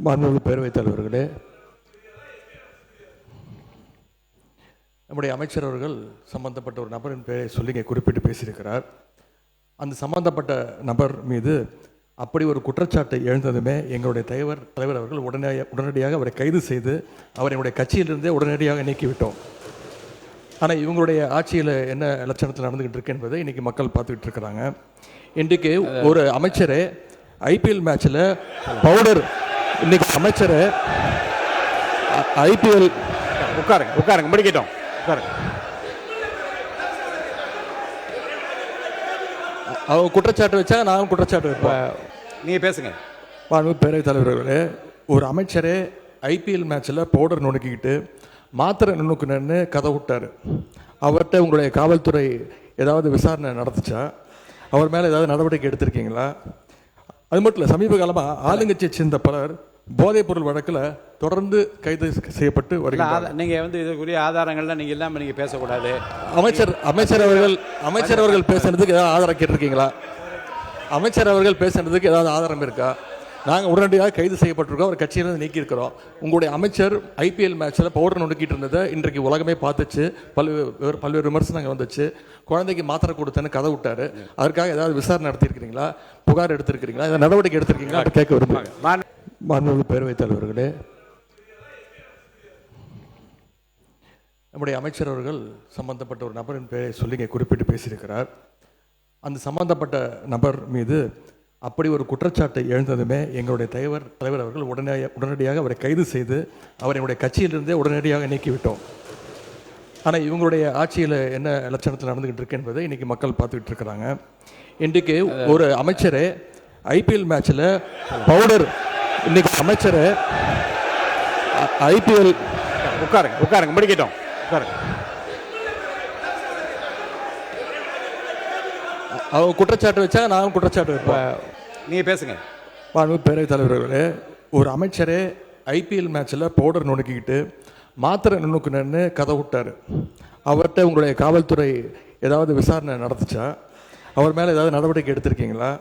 மாண்புமிகு பேரவைத் தலைவர்களே, நம்முடைய அமைச்சர் அவர்கள் சம்பந்தப்பட்ட ஒரு நபரின் பெயரை சொல்லி இங்கே குறிப்பிட்டு பேசியிருக்கிறார். அந்த சம்பந்தப்பட்ட நபர் மீது அப்படி ஒரு குற்றச்சாட்டை எழுந்ததுமே எங்களுடைய தலைவர் அவர்கள் உடனடியாக அவரை கைது செய்து அவருடைய கட்சியிலிருந்தே உடனடியாக நீக்கிவிட்டோம். ஆனால் இவங்களுடைய ஆட்சியில் என்ன லட்சணத்தில் நடந்துகிட்டு இருக்கு என்பதை இன்றைக்கி மக்கள் பார்த்துக்கிட்டு இருக்கிறாங்க. இன்றைக்கு ஒரு அமைச்சரே ஐபிஎல் மேட்ச்சில் பவுடர், இன்னைக்கு அமைச்சர் ஐபிஎல் உட்காருங்க முடிக்கிட்டோம். அவங்க குற்றச்சாட்டு வச்சா நானும் குற்றச்சாட்டு வைப்பேன். நீங்கள் பேசுங்க. மாண்புமிகு பேரவைத் தலைவர்களே, ஒரு அமைச்சரே ஐபிஎல் மேட்ச்சில் பவுடர் நுணுக்கிக்கிட்டு மாத்திரை நுணுக்குன்னு கதை விட்டார். அவர்கிட்ட உங்களுடைய காவல்துறை ஏதாவது விசாரணை நடத்துச்சா? அவர் மேலே ஏதாவது நடவடிக்கை எடுத்திருக்கீங்களா? அது மட்டும் இல்லை, சமீப காலமாக ஆளுங்கட்சியை சேர்ந்த பலர் போதைப் பொருள் வழக்கில் தொடர்ந்து கைது செய்யப்பட்டு வருகிறார். நீங்கள் இதுக்குரிய ஆதாரங்கள்லாம் நீங்கள் இல்லாமல் நீங்கள் பேசக்கூடாது. அமைச்சர் அவர்கள் பேசுனதுக்கு ஏதாவது ஆதாரம் கேட்டிருக்கீங்களா? அமைச்சர் அவர்கள் பேசுனதுக்கு ஏதாவது ஆதாரம் இருக்கா? நாங்கள் உடனடியாக கைது செய்யப்பட்டிருக்கோம், ஒரு கட்சியிலிருந்து நீக்கியிருக்கிறோம். உங்களுடைய அமைச்சர் ஐபிஎல் மேட்ச்சில் பவுடர் நுணுக்கிட்டு இருந்ததை இன்றைக்கு உலகமே பார்த்துச்சு. பல்வேறு விமர்சனங்கள் வந்துச்சு. குழந்தைக்கு மாத்திரை கொடுத்தேன்னு கதை விட்டாரு. அதற்காக ஏதாவது விசாரணை நடத்தியிருக்கிறீங்களா? புகார் எடுத்திருக்கிறீங்களா? ஏதாவது நடவடிக்கை எடுத்திருக்கீங்களா? கேட்க விரும்புகிறேன். மாண்புமிகு பேரவைத் தலைவர்களே, நம்முடைய அமைச்சர் அவர்கள் சம்பந்தப்பட்ட ஒரு நபரின் பெயரை சொல்லி இங்கே குறிப்பிட்டு பேசியிருக்கிறார். அந்த சம்பந்தப்பட்ட நபர் மீது அப்படி ஒரு குற்றச்சாட்டை எழுந்ததுமே எங்களுடைய தலைவர் அவர்கள் உடனடியாக அவரை கைது செய்து அவருடைய கட்சியிலிருந்தே உடனடியாக நீக்கிவிட்டோம். ஆனால் இவங்களுடைய ஆட்சியில் என்ன லட்சணத்தில் நடந்துகிட்டு இருக்கு என்பதை இன்றைக்கி மக்கள் பார்த்துக்கிட்டு இருக்கிறாங்க. இன்றைக்கு ஒரு அமைச்சரே ஐபிஎல் மேட்ச்சில் பவுடர், இன்னைக்கு அமைச்சர் ஐபிஎல் உட்காருங்க முடிக்கிட்டோம். அவங்க குற்றச்சாட்டு வச்சா நானும் குற்றச்சாட்டு வைப்பேன். நீங்கள் பேசுங்க. மாண்புமிகு பேரவைத் தலைவர்களே, ஒரு அமைச்சரே ஐபிஎல் மேட்ச்சில் பவுடர் நுணுக்கிக்கிட்டு மாத்திரை நுணுக்குன்னு கதை விட்டார். அவர்கிட்ட உங்களுடைய காவல்துறை ஏதாவது விசாரணை நடத்துச்சா? அவர் மேலே ஏதாவது நடவடிக்கை எடுத்திருக்கீங்களா?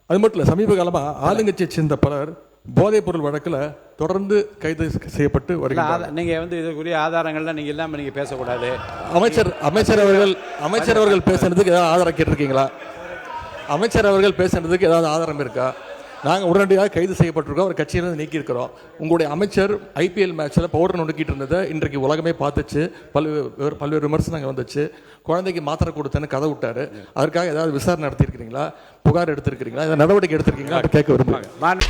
அது மட்டும் இல்லை, சமீப காலமாக ஆளுங்கட்சியை சேர்ந்த பலர் போதைப் பொருள் வழக்கில் தொடர்ந்து கைது செய்யப்பட்டு வருகிறார். நீங்கள் இதுக்குரிய ஆதாரங்கள்லாம் நீங்கள் இல்லாமல் நீங்கள் பேசக்கூடாது. அமைச்சர் அவர்கள் பேசுனதுக்கு ஏதாவது ஆதாரம் கேட்டிருக்கீங்களா? அமைச்சர் அவர்கள் பேசுனதுக்கு ஏதாவது ஆதாரம் இருக்கா? நாங்கள் உடனடியாக கைது செய்யப்பட்டிருக்கோம், ஒரு கட்சியிலிருந்து நீக்கியிருக்கிறோம். உங்களுடைய அமைச்சர் ஐபிஎல் மேட்ச்சில் பவுடர் நுணுக்கிட்டு இருந்ததை இன்றைக்கு உலகமே பார்த்துச்சு. பல்வேறு விமர்சனங்கள் வந்துச்சு. குழந்தைக்கு மாத்திரை கொடுத்தேன்னு கதை விட்டாரு. அதற்காக ஏதாவது விசாரணை நடத்தியிருக்கிறீங்களா? புகார் எடுத்திருக்கிறீங்களா? ஏதாவது நடவடிக்கை எடுத்திருக்கீங்களா? கேட்க விரும்புகிறேன்.